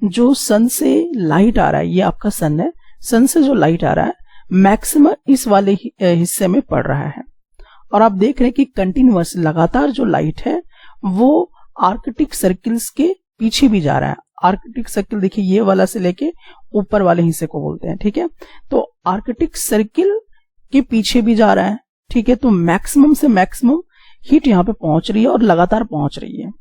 जो सन से लाइट आ रहा है, ये आपका सन है, सन से जो लाइट आ रहा है मैक्सिमम इस वाले हिस्से में पड़ रहा है। और आप देख रहे हैं कि कंटिन्यूअस लगातार जो लाइट है वो आर्कटिक सर्किल्स के पीछे भी जा रहा है। आर्कटिक सर्किल देखिए ये वाला से लेके ऊपर वाले हिस्से को बोलते हैं, ठीक है। तो आर्कटिक सर्किल के पीछे भी जा रहा है, ठीक है। तो मैक्सिमम से मैक्सिमम हीट यहाँ पे पहुंच रही है और लगातार पहुंच रही है,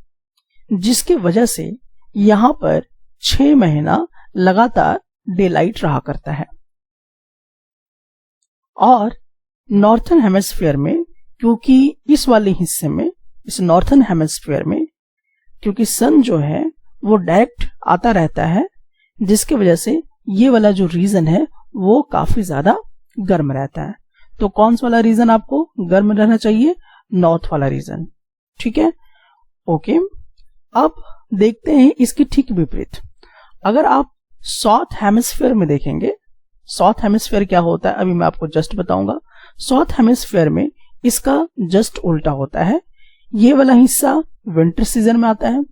जिसकी वजह से यहाँ पर 6 महीना लगातार डे लाइट रहा करता है। और नॉर्थन हेमिस्फीयर में, क्योंकि इस वाले हिस्से में, इस नॉर्थन हेमिस्फीयर में क्योंकि सन जो है वो डायरेक्ट आता रहता है, जिसकी वजह से ये वाला जो रीजन है वो काफी ज्यादा गर्म रहता है। तो कौन सा वाला रीजन आपको गर्म रहना चाहिए, नॉर्थ वाला रीजन, ठीक है। ओके, अब देखते हैं इसकी ठीक विपरीत। अगर आप साउथ हेमिस्फीयर में देखेंगे, साउथ हेमिस्फीयर क्या होता है अभी मैं आपको जस्ट बताऊंगा। साउथ हेमिस्फीयर में इसका जस्ट उल्टा होता है। ये वाला हिस्सा विंटर सीजन में आता है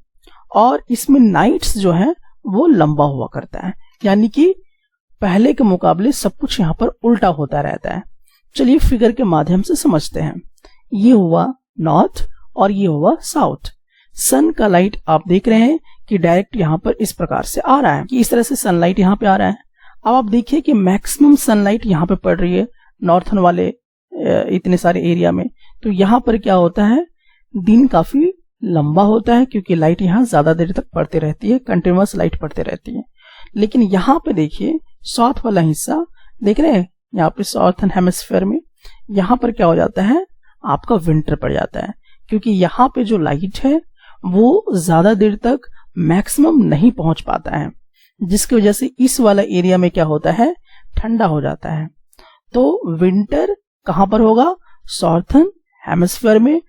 और इसमें नाइट्स जो है वो लंबा हुआ करता है, यानी कि पहले के मुकाबले सब कुछ यहाँ पर उल्टा होता रहता है। चलिए फिगर के माध्यम से समझते हैं। ये हुआ नॉर्थ और ये हुआ साउथ। सन का लाइट आप देख रहे हैं कि डायरेक्ट यहाँ पर इस प्रकार से आ रहा है, कि इस तरह से सनलाइट यहाँ पे आ रहा है। अब आप देखिए कि मैक्सिमम सनलाइट यहाँ पे पड़ रही है नॉर्थन वाले इतने सारे एरिया में। तो यहाँ पर क्या होता है, दिन काफी लंबा होता है क्योंकि लाइट यहाँ ज्यादा देर तक पड़ती रहती है, कंटिन्यूअस लाइट पड़ती रहती है। लेकिन यहाँ पे देखिए साउथ वाला हिस्सा देख रहे हैं, यहाँ पे साउथर्न हेमिस्फीयर में यहाँ पर क्या हो जाता है, आपका विंटर पड़ जाता है, क्योंकि यहाँ पे जो लाइट है वो ज्यादा देर तक मैक्सिमम नहीं पहुंच पाता है, जिसकी वजह से इस वाला एरिया में क्या होता है, ठंडा हो जाता है। तो विंटर कहां पर होगा, साउथर्न हेमिस्फीयर में,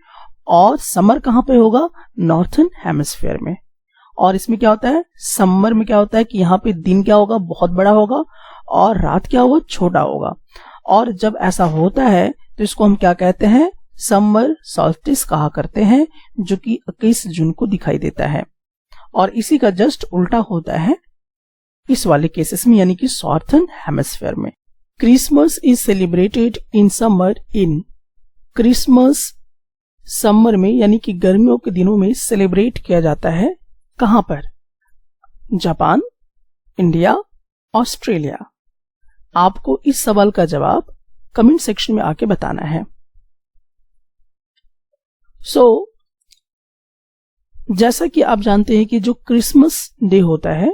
और समर कहां पे होगा, नॉर्थर्न हेमिस्फीयर में। और इसमें क्या होता है, समर में क्या होता है कि यहाँ पे दिन क्या होगा, बहुत बड़ा होगा, और रात क्या होगा, छोटा होगा। और जब ऐसा होता है तो इसको हम क्या कहते हैं, समर सॉल्स्टिस कहा करते हैं, जो कि 21 जून को दिखाई देता है। और इसी का जस्ट उल्टा होता है इस वाले केसेस में, यानी कि साउथर्न हेमिस्फीयर में। Christmas is celebrated in summer in, Christmas summer में यानी कि गर्मियों के दिनों में सेलिब्रेट किया जाता है। कहां पर, जापान, इंडिया, ऑस्ट्रेलिया। आपको इस सवाल का जवाब कमेंट सेक्शन में आके बताना है। जैसा कि आप जानते हैं कि जो क्रिसमस डे होता है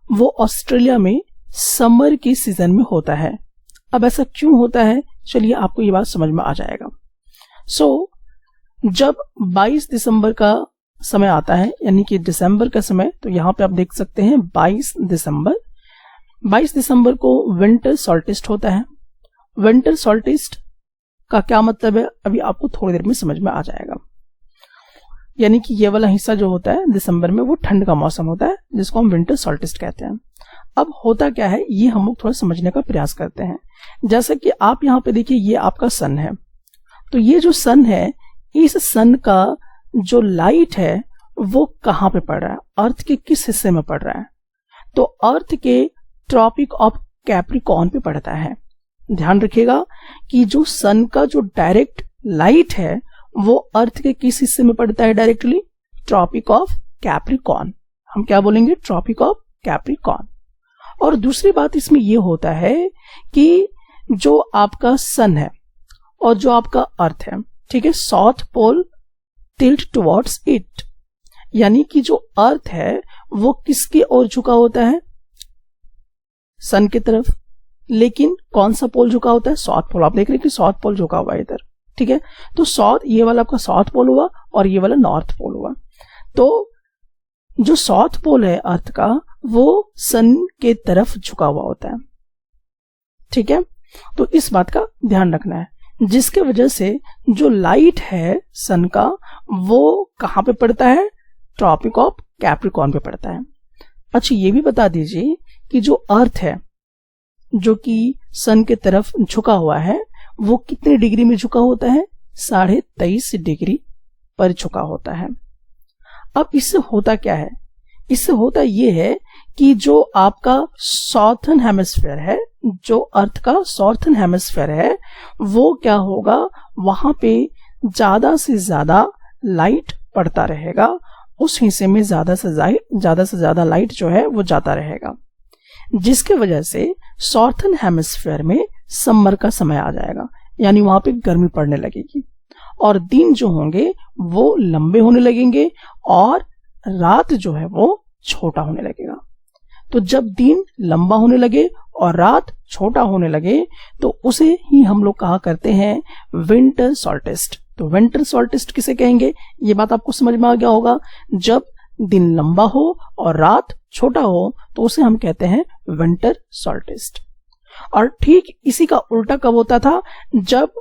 वो ऑस्ट्रेलिया में समर के सीजन में होता है। अब ऐसा क्यों होता है, चलिए आपको ये बात समझ में आ जाएगा। जब 22 दिसंबर का समय आता है, यानी कि दिसंबर का समय, तो यहाँ पे आप देख सकते हैं 22 दिसंबर को विंटर सॉल्स्टिस होता है। विंटर सॉल्स्टिस का क्या मतलब है अभी आपको थोड़ी देर में समझ में आ जाएगा। यानी कि ये वाला हिस्सा जो होता है दिसंबर में वो ठंड का मौसम होता है, जिसको हम विंटर सॉल्स्टिस कहते हैं। अब होता क्या है ये हम लोग थोड़ा समझने का प्रयास करते हैं। जैसे कि आप यहाँ पे देखिए ये आपका सन है, तो ये जो सन है, इस सन का जो लाइट है वो कहाँ पे पड़ रहा है, अर्थ के किस हिस्से में पड़ रहा है, तो अर्थ के ट्रॉपिक ऑफ कैप्रिकॉर्न पे पड़ता है। ध्यान रखिएगा कि जो सन का जो डायरेक्ट लाइट है वो अर्थ के किस हिस्से में पड़ता है, डायरेक्टली ट्रॉपिक ऑफ कैप्रिकॉर्न। हम क्या बोलेंगे, ट्रॉपिक ऑफ कैप्रिकॉर्न। और दूसरी बात इसमें ये होता है कि जो आपका सन है और जो आपका अर्थ है, ठीक है, south pole tilt towards it, यानी कि जो अर्थ है वो किसकी ओर झुका होता है, सन की तरफ। लेकिन कौन सा पोल झुका होता है, साउथ पोल। आप देख रहे हैं कि साउथ पोल झुका हुआ है इधर, ठीक है। तो साउथ, ये वाला आपका साउथ पोल हुआ और ये वाला नॉर्थ पोल हुआ। तो जो साउथ पोल है अर्थ का वो सन के तरफ झुका हुआ होता है, ठीक है। तो इस बात का ध्यान रखना है, जिसके वजह से जो लाइट है सन का वो कहाँ पे पड़ता है, ट्रॉपिक ऑफ कैप्रिकॉर्न पे पड़ता है। अच्छा ये भी बता दीजिए कि जो अर्थ है जो कि सन के तरफ झुका हुआ है वो कितने डिग्री में झुका होता है, 23.5 डिग्री पर झुका होता है। अब इससे होता क्या है, इससे होता ये है कि जो आपका सॉर्थन हेमिस्फीयर है, जो अर्थ का सॉर्थन हेमिस्फीयर है, वो क्या होगा, वहां पे ज्यादा से ज्यादा लाइट पड़ता रहेगा, उस हिस्से में ज्यादा से ज्यादा लाइट जो है वो जाता रहेगा, जिसके वजह से सॉर्थन हेमिस्फीयर में समर का समय आ जाएगा, यानी वहां पे गर्मी पड़ने लगेगी और दिन जो होंगे वो लंबे होने लगेंगे और रात जो है वो छोटा होने लगेगा। तो जब दिन लंबा होने लगे और रात छोटा होने लगे तो उसे ही हम लोग कहा करते हैं विंटर सॉल्स्टिस। तो विंटर सॉल्स्टिस किसे कहेंगे, ये बात आपको समझ में आ गया होगा। जब दिन लंबा हो और रात छोटा हो तो उसे हम कहते हैं विंटर सॉल्स्टिस। और ठीक इसी का उल्टा कब होता था, जब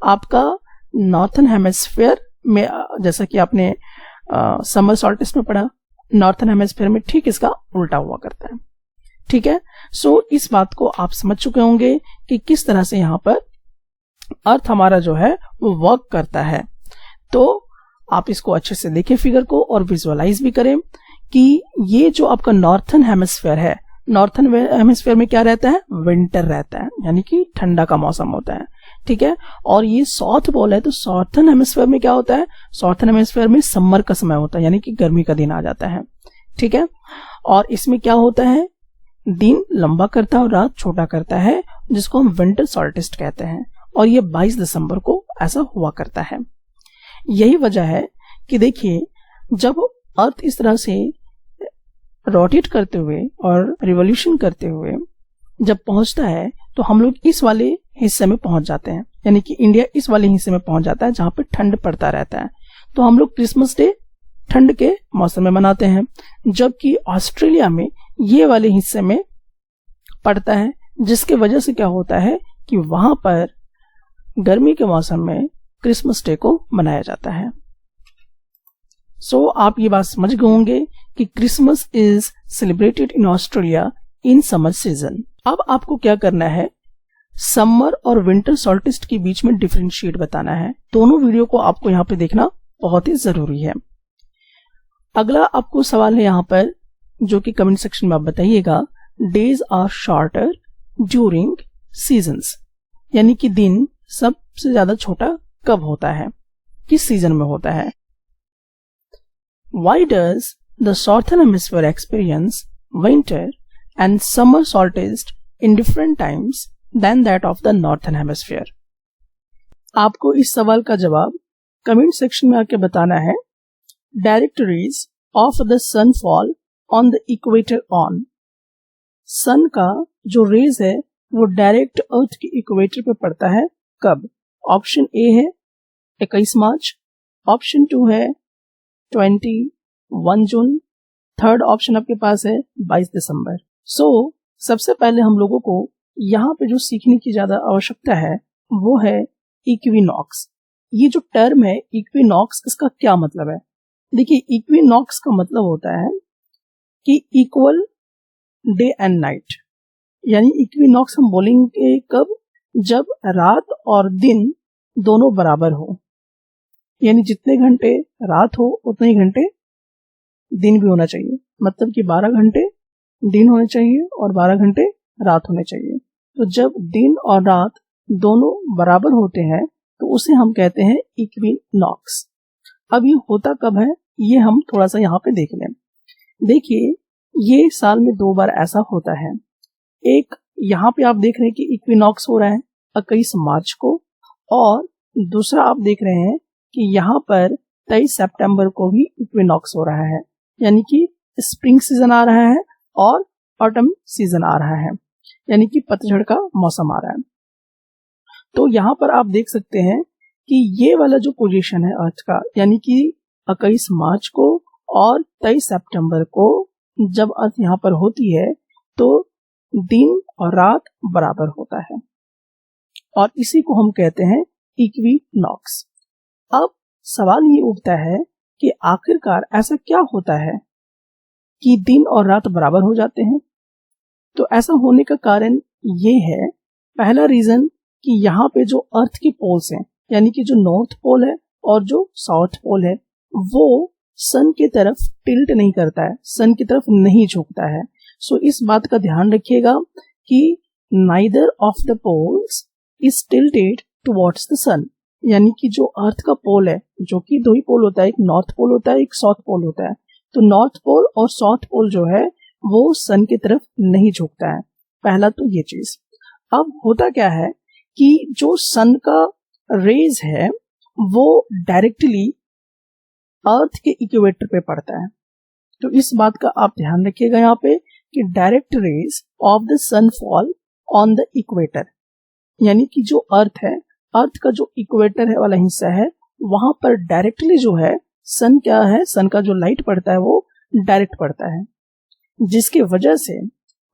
आपका नॉर्थन हेमिस्फीयर में, जैसा कि आपने समर सॉल्स्टिस में पढ़ा, नॉर्थन हेमिस्फीयर में ठीक इसका उल्टा हुआ करता है। ठीक है, सो इस बात को आप समझ चुके होंगे कि किस तरह से यहाँ पर अर्थ हमारा जो है वो वर्क करता है। तो आप इसको अच्छे से देखें फिगर को और विजुअलाइज भी करें कि ये जो आपका नॉर्थन हेमिस्फीयर है, नॉर्थन हेमिस्फीयर में क्या रहता है, विंटर रहता है, यानी कि ठंडा का मौसम होता है। ठीक है, और ये साउथ पोल है तो साउथर्न हेमिस्फीयर में क्या होता है, साउथर्न हेमिस्फीयर में समर का समय होता है, यानी कि गर्मी का दिन आ जाता है। ठीक है, और इसमें क्या होता है, दिन लंबा करता है और रात छोटा करता है, जिसको हम विंटर सॉल्स्टिस कहते हैं, और ये 22 दिसंबर को ऐसा हुआ करता है। यही वजह है कि देखिए जब अर्थ इस तरह से रोटेट करते हुए और रिवॉल्यूशन करते हुए जब पहुंचता है तो हम लोग इस वाले हिस्से में पहुंच जाते हैं, यानी कि इंडिया इस वाले हिस्से में पहुंच जाता है जहां पे ठंड पड़ता रहता है। तो हम लोग क्रिसमस डे ठंड के मौसम में मनाते हैं, जबकि ऑस्ट्रेलिया में ये वाले हिस्से में पड़ता है, जिसके वजह से क्या होता है कि वहां पर गर्मी के मौसम में क्रिसमस डे को मनाया जाता है। सो आप ये बात समझ गए होंगे कि Christmas is celebrated in Australia in summer season. अब आपको क्या करना है, समर और विंटर सॉल्स्टिस के बीच में डिफरेंशिएट बताना है। दोनों वीडियो को आपको यहाँ पे देखना बहुत ही जरूरी है। अगला आपको सवाल है यहाँ पर, जो कि कमेंट सेक्शन में आप बताइएगा, days are shorter during seasons, यानी कि दिन सबसे ज्यादा छोटा कब होता है, किस सीजन में होता है। Why does the southern hemisphere experience winter and summer solstice in different times than that of the northern hemisphere? आपको इस सवाल का जवाब कमेंट सेक्शन में आके बताना है। Direct rays of the sun fall on the equator on, sun का जो रेज है वो डायरेक्ट अर्थ के इक्वेटर पे पड़ता है कब। ऑप्शन ए है 21 मार्च, ऑप्शन 2 है 21 जून, थर्ड ऑप्शन आपके पास है 22 दिसंबर। सो सबसे पहले हम लोगों को यहाँ पे जो सीखने की ज्यादा आवश्यकता है वो है इक्विनॉक्स। ये जो टर्म है इक्विनॉक्स, इसका क्या मतलब है। देखिए इक्विनॉक्स का मतलब होता है कि इक्वल डे एंड नाइट, यानी इक्विनॉक्स हम बोलेंगे कब, जब रात और दिन दोनों बराबर हो, यानी जितने घंटे रात हो उतने ही घंटे दिन भी होना चाहिए, मतलब कि 12 घंटे दिन होने चाहिए और 12 घंटे रात होने चाहिए। तो जब दिन और रात दोनों बराबर होते हैं तो उसे हम कहते हैं इक्विनॉक्स। अब ये होता कब है, ये हम थोड़ा सा यहाँ पे देख लें। देखिए ये साल में 2 बार ऐसा होता है। एक यहाँ पे आप देख रहे हैं कि इक्विनॉक्स हो रहा है 21 मार्च को, और दूसरा आप देख रहे हैं कि यहाँ पर 23 सितंबर को भी इक्विनॉक्स हो रहा है, यानी कि स्प्रिंग सीजन आ रहा है और ऑटम सीजन आ रहा है, यानी कि पतझड़ का मौसम आ रहा है। तो यहाँ पर आप देख सकते हैं कि ये वाला जो पोजीशन है अर्थ का, यानी कि 21 मार्च को और 23 सितंबर को जब अर्थ यहाँ पर होती है तो दिन और रात बराबर होता है। और इसी को हम कहते हैं इक्विनॉक्स। अब सवाल ये उठता है कि आखिरकार ऐसा क्या होता है कि दिन और रात बराबर हो जाते हैं। तो ऐसा होने का कारण ये है, पहला रीजन कि यहाँ पे जो अर्थ के पोल्स हैं, यानी कि जो नॉर्थ पोल है और जो साउथ पोल है, वो सन की तरफ टिल्ट नहीं करता है, सन की तरफ नहीं झुकता है। सो इस बात का ध्यान रखिएगा कि neither of the poles is tilted towards the sun, यानी कि जो अर्थ का पोल है, जो कि दो ही पोल होता है, एक नॉर्थ पोल होता है, एक साउथ पोल होता है। तो नॉर्थ पोल और साउथ पोल जो है वो सन की तरफ नहीं झुकता है। पहला तो ये चीज। अब होता क्या है कि जो सन का रेज है वो डायरेक्टली अर्थ के इक्वेटर पे पड़ता है। तो इस बात का आप ध्यान रखिएगा यहाँ पे कि direct rays of the sun fall on the equator, यानी कि जो अर्थ है, अर्थ का जो इक्वेटर है वाला हिस्सा है, वहां पर डायरेक्टली जो है सन क्या है, सन का जो लाइट पड़ता है वो डायरेक्ट पड़ता है, जिसकी वजह से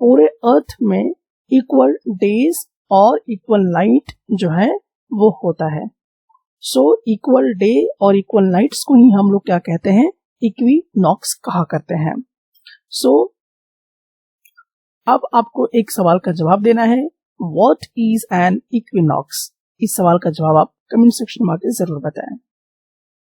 पूरे अर्थ में इक्वल डेज और इक्वल नाइट जो है वो होता है। सो इक्वल डे और इक्वल नाइट्स को ही हम लोग क्या कहते हैं, इक्विनॉक्स कहा करते हैं। सो अब आपको एक सवाल का जवाब देना है, व्हाट इज एन इक्विनॉक्स। इस सवाल का जवाब आप कमेंट सेक्शन में आके जरूर बताएं।